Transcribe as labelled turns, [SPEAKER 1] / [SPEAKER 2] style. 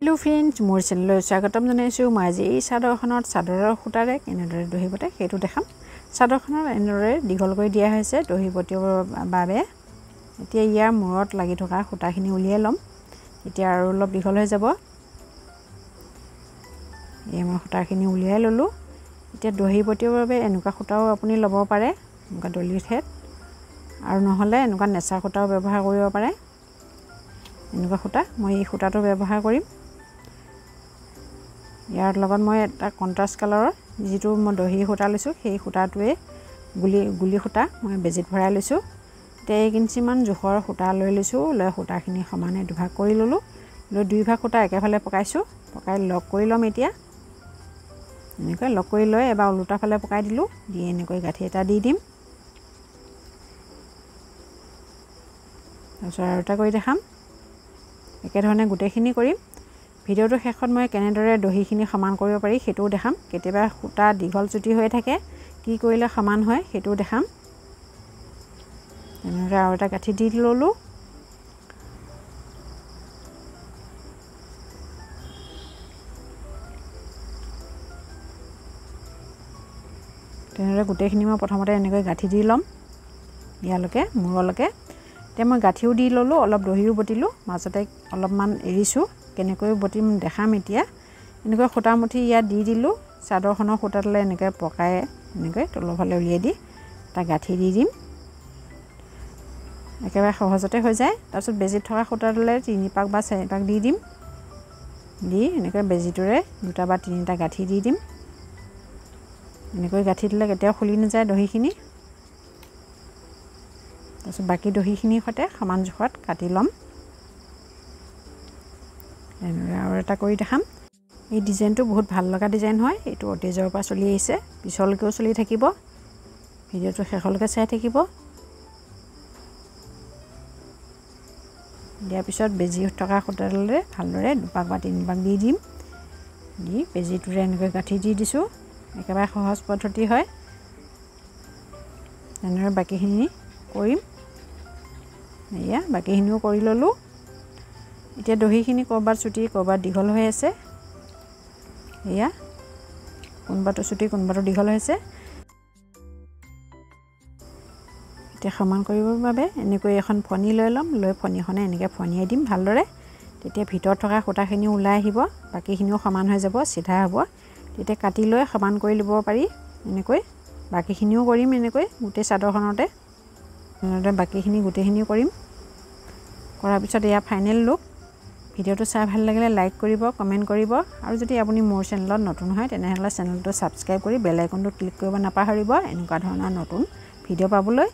[SPEAKER 1] hello friends मोर चेनेलলৈ স্বাগতম জনাইছো মই আজি এই চাদৰখনত চাদৰৰ সূতাৰে কেনেদৰে দহি বটে সেইটো দেখাম চাদৰখনত এনেদৰে দীঘল কৰি দিয়া হৈছে দহি বটিবৰ বাবে এতিয়া ইয়াৰ মূৰত লাগি থকা সূতাখিনি উলিয়াই লম এতিয়া আৰু অলপ দীঘল হৈ যাব এই মই সূতাখিনি উলিয়াই ললো এতিয়া দহি বটিবৰ বাবে এনেকুৱা সূতাও আপুনি ল'ব পাৰে এনেকুৱা ডলি থ্ৰেড আৰু নহলে এনেকুৱা নেচাৰ সূতাও ব্যৱহাৰ কৰিব পাৰে এনেকুৱা সূতা মই এই সূতাটো ব্যৱহাৰ কৰিম ইয়াৰ লগত মই এটা কন্ট্ৰাস্ট কালাৰৰ যেটো মই দহি সূতা লৈছো সেই সূতাটোৱে গুলি সূতা মই বেজিত ভৰাই লৈছো তে 1 ইঞ্চি মান জোখৰ সূতা লৈ লৈছো লৈ সূতাখিনি সমানে দুভাগ কৰি ললো লৈ দুই ভাগ সূতা একেফালে পকাইছো পকাই লক কৰি লম এতিয়া এনেকৈ লক কৰি লৈ এবাৰ উল্টা ফালে পকাই দিলো দি এনেকৈ গাঁঠি এটা দি দিম তাৰপিছত আৰু এটা কৰি দেখাম একে ধৰণে গুটেখিনি কৰিম ভিডিওটো শেষত মই কেনেদৰে দহিখিনি সমান কৰিব পাৰি হেতু দেখাম কেতিয়াবা সূতা দীঘল চুটি হৈ থাকে কি কৰিলে সমান হয় হেতু দেখাম এনেদৰে আৰু এটা গাঁঠি দি ললো তেনেদৰে গুটেখিনি মই প্ৰথমতে এনেকৈ গাঁঠি দি লম ইয়ালৈকে মূৰলৈকে তে মই গাঁঠিও দি ললো অলপ দহিও বটিলো মাজতে অলপমান এৰিছো কেনেকৈ বটিম দেখাম এতিয়া এনেকৈ সূতা মুঠি ইয়াত দি দিলো চাদৰখনৰ সূতাতলে এনেকৈ পকায় এনেকৈ তলফালে উলিয়াই দি তা গাঁঠি দি দিম একেবাৰে সহজতে হৈ যায় তাৰপিছত বেজিত থকা সূতাতলে 3 পাক বা 4 পাক দি দিম দি এনেকৈ বেজিটোৰে দুটা বা তিনিটা গাঁঠি দি দিম এনেকৈ গাঁঠি দিলে কেতিয়াও খুলি নাযায় দহিখিনি তাৰপিছত বাকি দহিখিনি সতে সমান জোখত কাটি লম এনেদৰে আৰু এটা কৰি দেখাম এই ডিজাইনটো বহুত ভাল লগা ডিজাইন হয় এটো অটেজৰ পৰা চলি আহিছে পিছলকেও চলি থাকিব ভিডিওটো শেষলৈকে চাই থাকিব দিয়াৰ পিছত বেজি থকা সূতাডালেৰে ভালদৰে দুপাক বা তিন পাক দি দিম দি বেজিটোৰে এনেকৈ গাঁঠি দি দিছো একেবাৰে সহজ পদ্ধতি হয় এনেদৰে বাকিখিনি কৰিম এয়া বাকিখিনিও কৰি ললো এতিয়া দহিখিনি কৰবাত চুটি কৰবাত দীঘল হৈ আছে এয়া কোনবাটো চুটি কোনবাটো দীঘল হৈছে এতিয়া সমান কৰিবৰ বাবে এনেকৈ এখন ফনি লৈ লম লৈ ফনিখনে এনেকৈ ফনিয়াই দিম ভালদৰে তেতিয়া ভিতৰত থকা সূতাখিনি ওলাই আহিব বাকিখিনিও সমান হৈ যাব সিধা হ'ব তেতিয়া কাটি লৈ সমান কৰি লব পাৰি এনেকৈ বাকিখিনিও কৰিম এনেকৈ গুটে চাদৰখনতে এনেদৰে বাকিখিনি গুটেখিনি কৰিম কৰাৰ পিছত এয়া ফাইনেল লুক ভিডিওটো চাই ভাল লাগিলে লাইক কৰিব কমেন্ট কৰিব আৰু যদি আপুনি মোৰ চেনেলত নতুন হয় তেনেহলে চেনেলটো সাবস্ক্ৰাইব কৰি বেল আইকনটো ক্লিক কৰিব নাপাহৰিব এনেকুৱা ধৰণৰ নতুন ভিডিও পাবলৈ